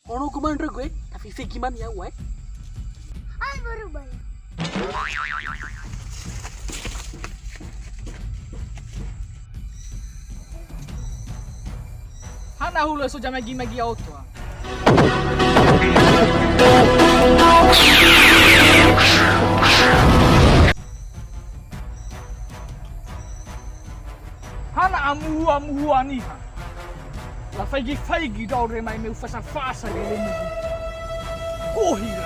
Ono kemana gue? Tapi gimana ya, gue? Ay, baru bayar. Hana hula so jam magi auto. Hana amu ani. La fai dau re mai meu fasa dele mu. Corrida.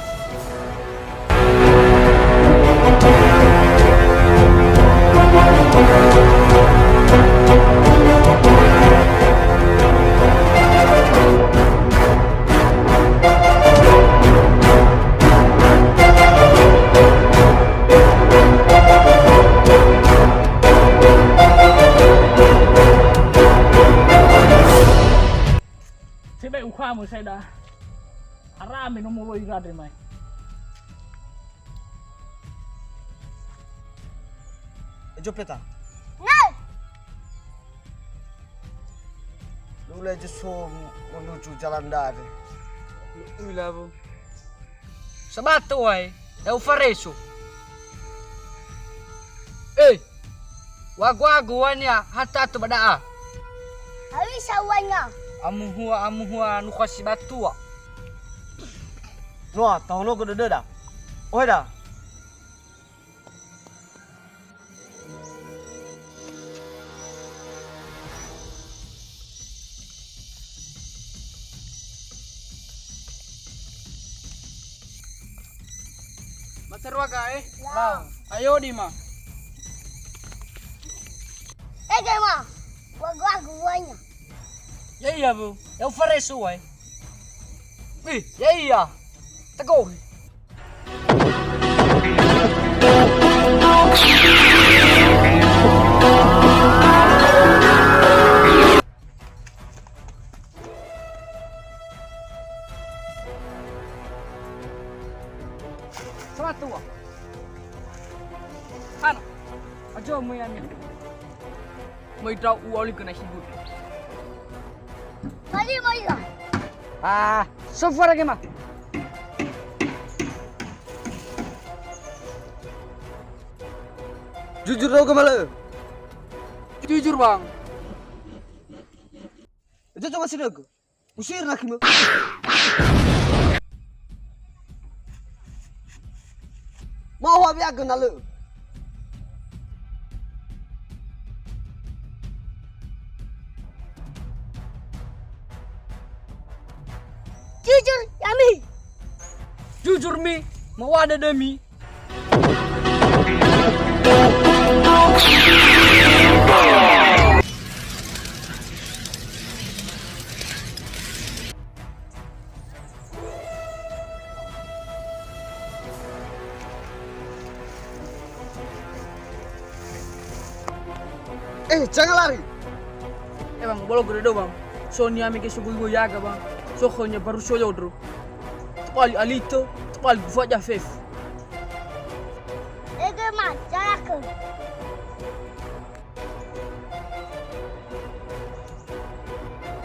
Sebe ukha mo sai da. Arame no mo lo igade mai. Jopeta. No. Lula so menuju jalan dari. Ula bo. Sibatua, eu fareço. Wagu hanya hatatu badaa. Habis awalnya. Amuhua Nukha Sibatua. Noa, tahu lo kudu dah. Oh dah. Materwaga Lah. Ayo di ma. Mah. Wagu-waguanya. E aí, avô? Eu fareço, ué. E aí, ó? Tá corre. Sibatua. Hana. Ajo mo yan. May daw uwali ko na hibur. Kali mo yun. So far lagi mah. Jujur tau ke malah. Jujur bang. Itu cuma sini aku. Usir lagi mah. Mau abi aku nalu. Jujur, Yami. Jujur mi, mau ada demi. Jangan lari. Bang, bolo gede do bang. Sonia mi ke sugu yaga bang. Sokonya baru soyo dro. Tepali alito, tepali bufaja fef. Mah, jalan.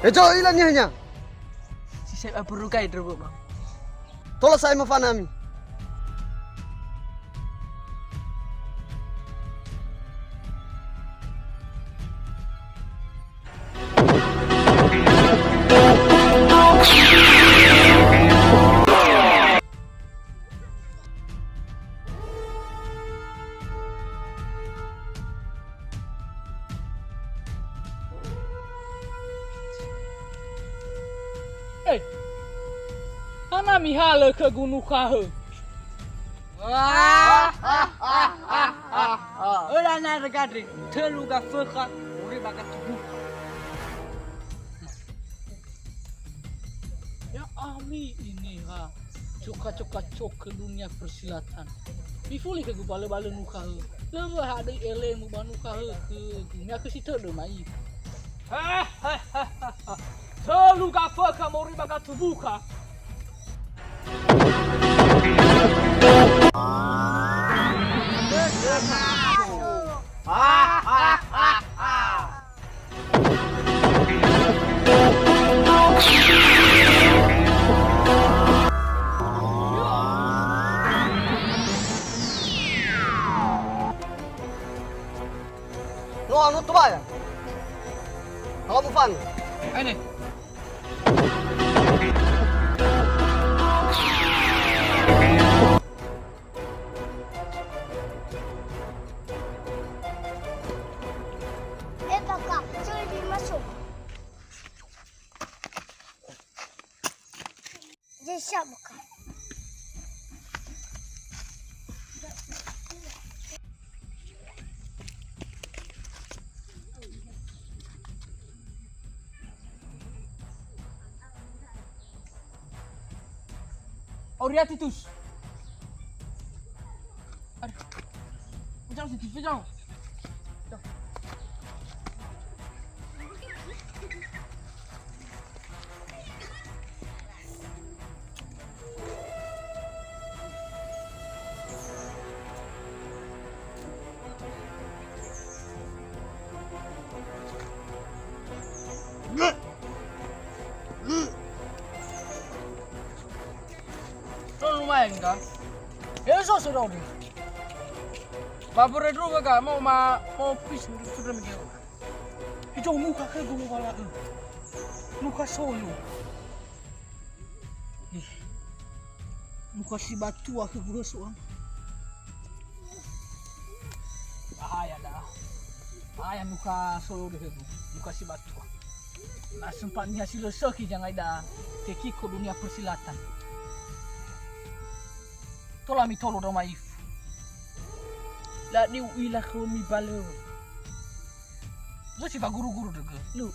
Jauh ilangnya hanya. Si saya perlu kai dro bang. Tolong saya mafanami. Hana mihala ke gunung Nukha. Udah nada gadri, teluga feka, uri bakat tubuh. Ya Ami ini ha. Coka ke dunia persilatan. Bifuli ke bala Nukha. Lebih ada ele mu Nukha ke dunia ke situ do mai. Selalu gafaka mau riba katubuka. No, ano to ba? Ako mo fan. Ini. Eka kak, sulit masuk. Jadi siapa kak? Oriatitus. Jangan situ, jangan. Lumayan kan? Ya sudah. Babur itu gak mau pis sudah mikir. Itu Nukha ke gue malah. Nukha solo. Nukha Sibatua ke gue soal. Bahaya dah. Bahaya Nukha solo deh gue. Nukha Sibatua. Nah sempat Nias filosofi jangan ada teki ke dunia persilatan. Tola mi tolo do maif. La ni uila ko mi balo. Zo si guru-guru dege. Lu.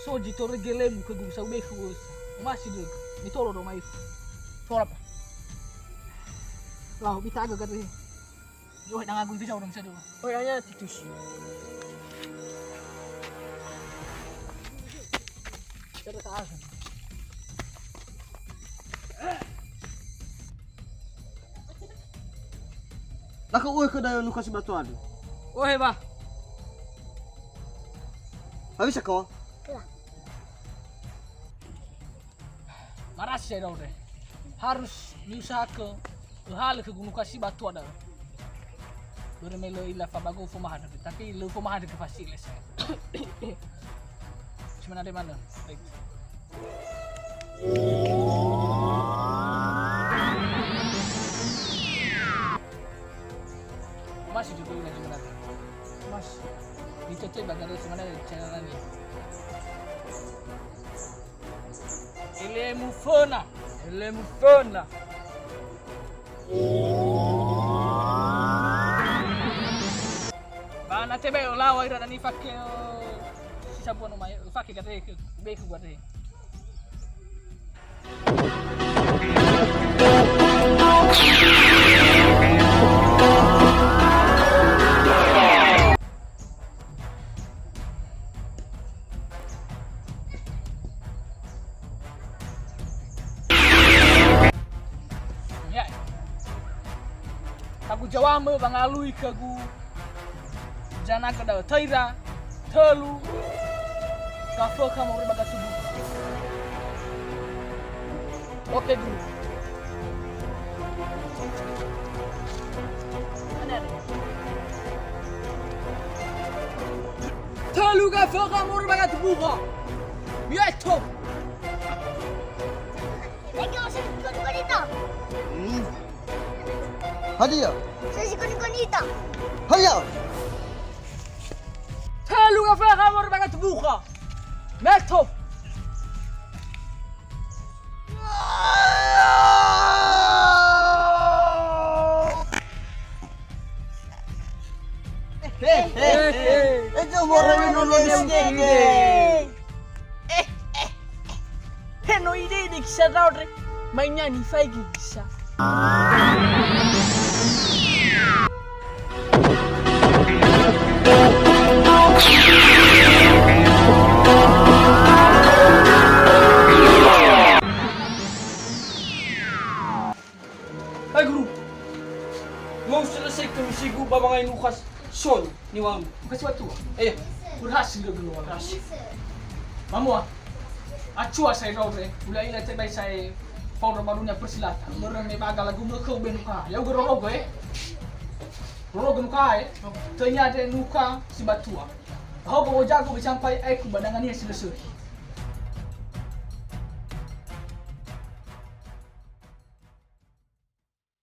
So ji to regele mu ke gusa be ko. Masih dege. Mi tolo do maif. Tola pa. Lah bita aga gade. Yo nang agun bisa orang sadu. Oh hanya titus. Cara tahu. Laka uwe ke dayo Nukha Sibatua ado. Oh heba. Habis ako? Merasa dah udah. Harus diusaha ke hal ke Nukha Sibatua dah. Bermelo ilah pabago fumahan tapi lu fumahan ke fasil saya. Cuma ada mana? Baik. Masih juga udah cuma ada. Mas, itu tuh bagada cuma ada channel lagi. Ilmu fona. Bana tebe lawa ira ni fakke sisa buono mai fakke kate be ku guarde. Aku jawame bangalui ke gu jana ke da thaira thelu kafa kamu riba subuh. Oke dulu. Mana ada? Thelu kafa kamu riba subuh. Ya itu. Eka usah ikut wanita. Hanya. Saya ikut wanita. Hanya. Thelu kafa kamu riba subuh. Meto. Itu orang Indonesia ni. No ide di kisah Raudre. Mainnya ni fagi kisah. sigu babangay Nukha sol ni wang. Nukha Sibatua. Eh, Berhasil dia dulu. berhasil. Mamu acua saya robre. Ula ila te bai saya Paul barunya persilatan. Mereng ni bagal lagu Nukha ben Nukha. Ya goro Nukha ternyata Nukha Sibatua. Hau bawa jago sampai aku badangan Nias selesai.